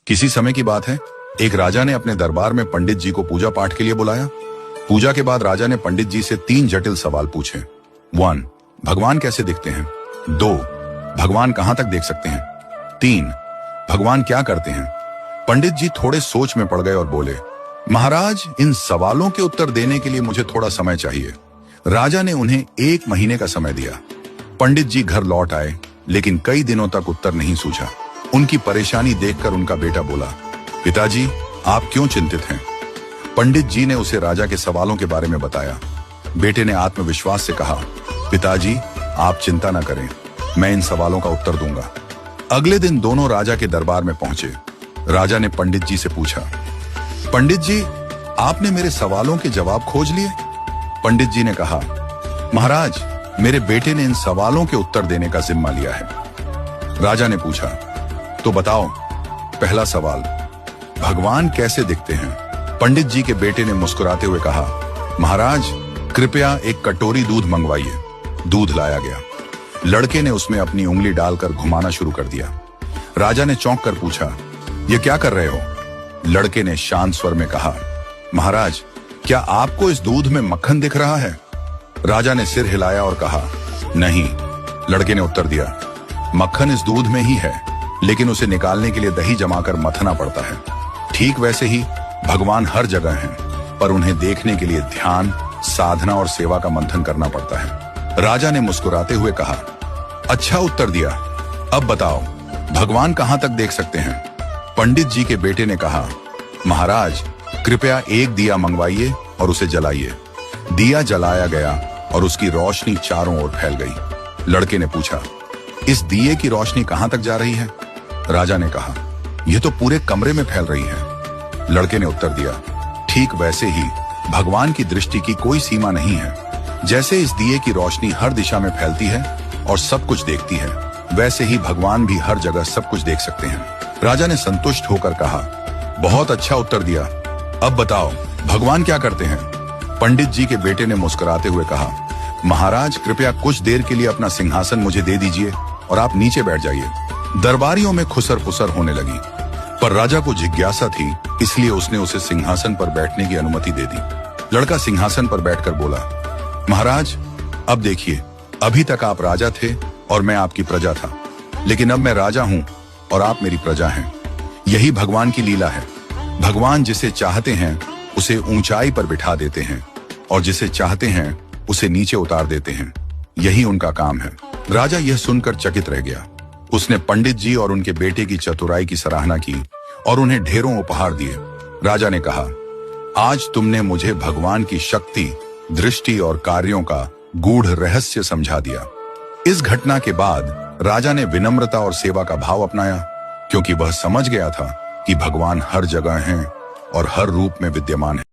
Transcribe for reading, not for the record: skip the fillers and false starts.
किसी समय की बात है, एक राजा ने अपने दरबार में पंडित जी को पूजा पाठ के लिए बुलाया। पूजा के बाद राजा ने पंडित जी से 3 जटिल सवाल पूछे। 1. भगवान कैसे दिखते हैं? 2. भगवान कहां तक देख सकते हैं? 3. भगवान क्या करते हैं? पंडित जी थोड़े सोच में पड़ गए और बोले, महाराज, इन सवालों के उत्तर देने के लिए मुझे थोड़ा समय चाहिए। राजा ने उन्हें 1 महीने का समय दिया। पंडित जी घर लौट आए, लेकिन कई दिनों तक उत्तर नहीं सूझा। उनकी परेशानी देखकर उनका बेटा बोला, पिताजी, आप क्यों चिंतित हैं? पंडित जी ने उसे राजा के सवालों के बारे में बताया। बेटे ने आत्मविश्वास से कहा, पिताजी, आप चिंता न करें, मैं इन सवालों का उत्तर दूंगा। अगले दिन दोनों राजा के दरबार में पहुंचे। राजा ने पंडित जी से पूछा, पंडित जी, आपने मेरे सवालों के जवाब खोज लिए? पंडित जी ने कहा, महाराज, मेरे बेटे ने इन सवालों के उत्तर देने का जिम्मा लिया है। राजा ने पूछा, तो बताओ, पहला सवाल, भगवान कैसे दिखते हैं? पंडित जी के बेटे ने मुस्कुराते हुए कहा, महाराज, कृपया एक कटोरी दूध मंगवाइए। दूध लाया गया। लड़के ने उसमें अपनी उंगली डालकर घुमाना शुरू कर दिया। राजा ने चौंक कर पूछा, ये क्या कर रहे हो? लड़के ने शांत स्वर में कहा, महाराज, क्या आपको इस दूध में मक्खन दिख रहा है? राजा ने सिर हिलाया और कहा, नहीं। लड़के ने उत्तर दिया, मक्खन इस दूध में ही है, लेकिन उसे निकालने के लिए दही जमाकर मथना पड़ता है। ठीक वैसे ही भगवान हर जगह हैं, पर उन्हें देखने के लिए ध्यान, साधना और सेवा का मंथन करना पड़ता है। राजा ने मुस्कुराते हुए कहा, अच्छा उत्तर दिया। अब बताओ, भगवान कहां तक देख सकते हैं? पंडित जी के बेटे ने कहा, महाराज, कृपया एक दिया मंगवाइए और उसे जलाइए। दिया जलाया गया और उसकी रोशनी चारों ओर फैल गई। लड़के ने पूछा, इस दिए की रोशनी कहां तक जा रही है? राजा ने कहा, यह तो पूरे कमरे में फैल रही है। लड़के ने उत्तर दिया, ठीक वैसे ही भगवान की दृष्टि की कोई सीमा नहीं है। जैसे इस दिए की रोशनी हर दिशा में फैलती है और सब कुछ देखती है, वैसे ही भगवान भी हर जगह सब कुछ देख सकते हैं। राजा ने संतुष्ट होकर कहा, बहुत अच्छा उत्तर दिया। अब बताओ, भगवान क्या करते हैं? पंडित जी के बेटे ने मुस्कुराते हुए कहा, महाराज, कृपया कुछ देर के लिए अपना सिंहासन मुझे दे दीजिए और आप नीचे बैठ जाइए। दरबारियों में खुसर पुसर होने लगी, पर राजा को जिज्ञासा थी, इसलिए उसने उसे सिंहासन पर बैठने की अनुमति दे दी। लड़का सिंहासन पर बैठकर बोला, महाराज, अब देखिए, अभी तक आप राजा थे और मैं आपकी प्रजा था, लेकिन अब मैं राजा हूं और आप मेरी प्रजा हैं। यही भगवान की लीला है। भगवान जिसे चाहते हैं उसे ऊंचाई पर बिठा देते हैं और जिसे चाहते हैं उसे नीचे उतार देते हैं। यही उनका काम है। राजा यह सुनकर चकित रह गया। उसने पंडित जी और उनके बेटे की चतुराई की सराहना की और उन्हें ढेरों उपहार दिए। राजा ने कहा, आज तुमने मुझे भगवान की शक्ति, दृष्टि और कार्यों का गूढ़ रहस्य समझा दिया। इस घटना के बाद राजा ने विनम्रता और सेवा का भाव अपनाया, क्योंकि वह समझ गया था कि भगवान हर जगह हैं और हर रूप में विद्यमान है।